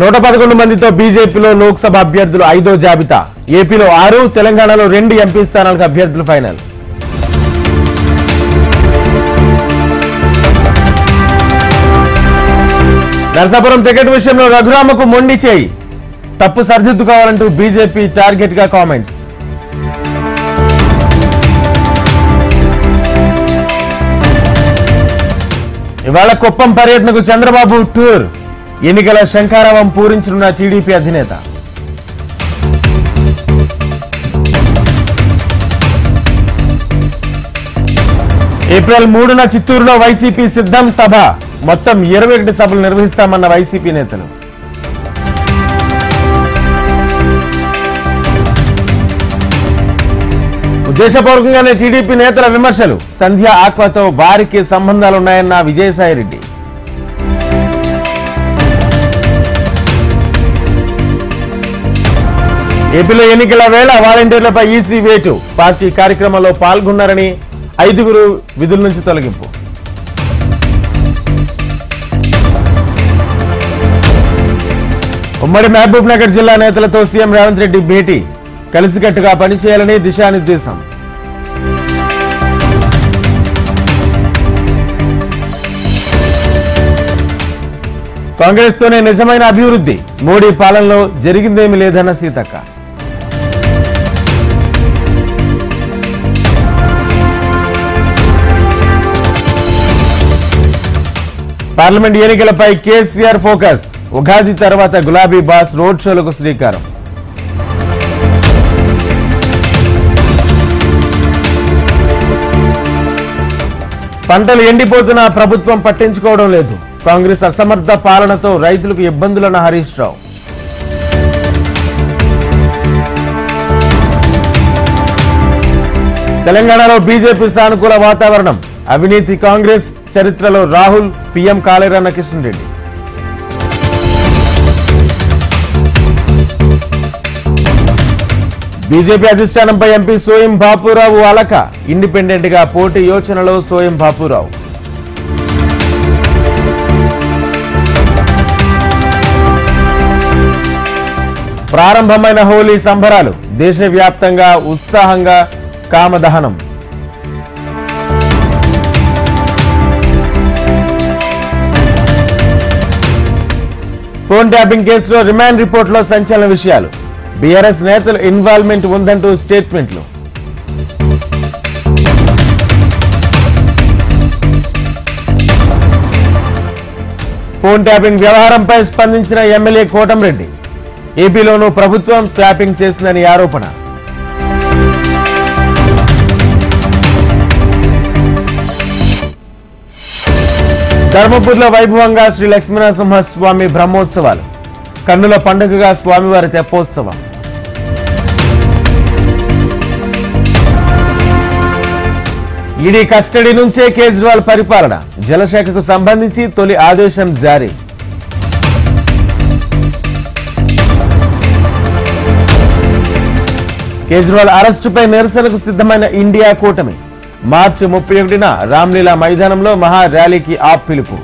111 మందితో బీజేపీలో లోక్సభ అభ్యర్థులు 5వ జాబితా. ఏపీలో 6, తెలంగాణలో 2 ఎంపీ స్థానాలకు అభ్యర్థులు ఫైనల్. నరసాపురం టికెట్ విషయంలో రఘురామకు మొండి చేయి, తప్పు సరిదిద్దుకోవాలంటూ బీజేపీ టార్గెట్ గా కామెంట్స్. ఇవాళ కుప్పం పర్యటనకు చంద్రబాబు టూర్. ఎన్నికల శంఖారావం పూరించనున్న టీడీపీ అధినేత. ఏప్రిల్ 3న చిత్తూరులో వైసీపీ సిద్ధం సభ. మొత్తం 21 సభలు నిర్వహిస్తామన్న వైసీపీ నేతలు. ఉద్దేశపూర్వకంగానే టీడీపీ నేతల విమర్శలు. సంధ్య ఆక్వాతో వారికి సంబంధాలున్నాయన్న విజయసాయిరెడ్డి. ఏపీలో ఎన్నికల వేళ వాలంటీర్లపై ఈసీ వేటు. పార్టీ కార్యక్రమంలో పాల్గొన్నారని 5గురు విధుల నుంచి తొలగింపు. ఉమ్మడి మహబూబ్ నగర్ జిల్లా నేతలతో సీఎం రేవంత్ రెడ్డి భేటీ. కలిసికట్టుగా పనిచేయాలని దిశానిర్దేశం. కాంగ్రెస్ తోనే నిజమైన అభివృద్ధి. మోడీ పాలనలో జరిగిందేమీ లేదన్న సీతక్క. పార్లమెంట్ ఎన్నికలపై కేసీఆర్ ఫోకస్. ఉగాది తర్వాత గులాబీ బాస్ రోడ్ షోలకు శ్రీకారం. పంటలు ఎండిపోతున్నా ప్రభుత్వం పట్టించుకోవడం లేదు. కాంగ్రెస్ అసమర్థ పాలనతో రైతులకు ఇబ్బందులన్న హరీష్ రావు. తెలంగాణలో బీజేపీ సానుకూల వాతావరణం. అవినీతి కాంగ్రెస్ చరిత్రలో రాహుల్, పీఎం కాలేరన్న కిషన్ రెడ్డి. బీజేపీ అధిష్టానంపై ఎంపీ సోయం బాపురావు అలక. ఇండిపెండెంట్ గా పోటీ యోచనలో సోయం బాపురావు. ప్రారంభమైన హోలీ సంబరాలు. దేశవ్యాప్తంగా ఉత్సాహంగా కామదహనం. ఫోన్ ట్యాపింగ్ కేసులో రిమాండ్ రిపోర్టులో సంచలన విషయాలు. బీఆర్ఎస్ నేతల ఇన్వాల్వ్మెంట్ ఉందంటూ స్టేట్మెంట్లు. ఫోన్ ట్యాపింగ్ వ్యవహారంపై స్పందించిన ఎమ్మెల్యే కోటంరెడ్డి. ఏపీలోనూ ప్రభుత్వం ట్యాపింగ్ చేసిందని ఆరోపణ. ధర్మపురిలో వైభవంగా శ్రీ లక్ష్మీనరసింహస్వామి బ్రహ్మోత్సవాలు. కన్నుల పండుగగా స్వామివారి తెప్పోత్సవం. ఈడీ కస్టడీ నుంచే కేజ్రీవాల్ పరిపాలన. జలశాఖకు సంబంధించి తొలి ఆదేశం జారీ. కేజ్రీవాల్ అరెస్టుపై నిరసనకు సిద్ధమైన ఇండియా కూటమి. మార్చి 31న రామ్లీలా మైదానంలో మహా ర్యాలీకి ఆప్ పిలుపు.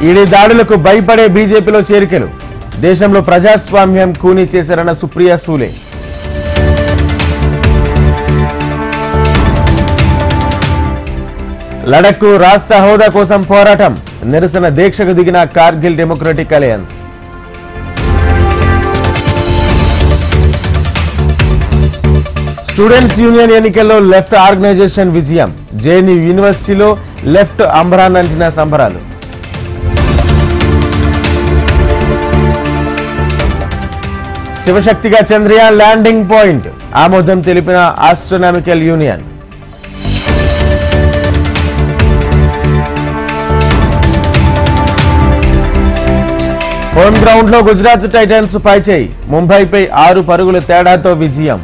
ఈడీ దాడులకు భయపడే బీజేపీలో చేరికలు. దేశంలో ప్రజాస్వామ్యం కూనీ చేశారన్న సుప్రియా సూలే. లడఖ్కు రాష్ట్ర హోదా కోసం పోరాటం. నిరసన దీక్షకు దిగిన Kargil democratic alliance. Students union ఎన్నికల్లో లెఫ్ట్ ఆర్గనైజేషన్ విజయం. జేఎన్యూ యూనివర్సిటీలో లెఫ్ట్ అంబరాన్నంటిన సంబరాలు. శివశక్తిగా చంద్రయాన్ ల్యాండింగ్ పాయింట్. ఆమోదం తెలిపిన ఆస్ట్రోనామికల్ యూనియన్. హోమ్ గ్రౌండ్ లో గుజరాత్ టైటన్స్ పైచేయి. ముంబైపై 6 పరుగుల తేడాతో విజయం.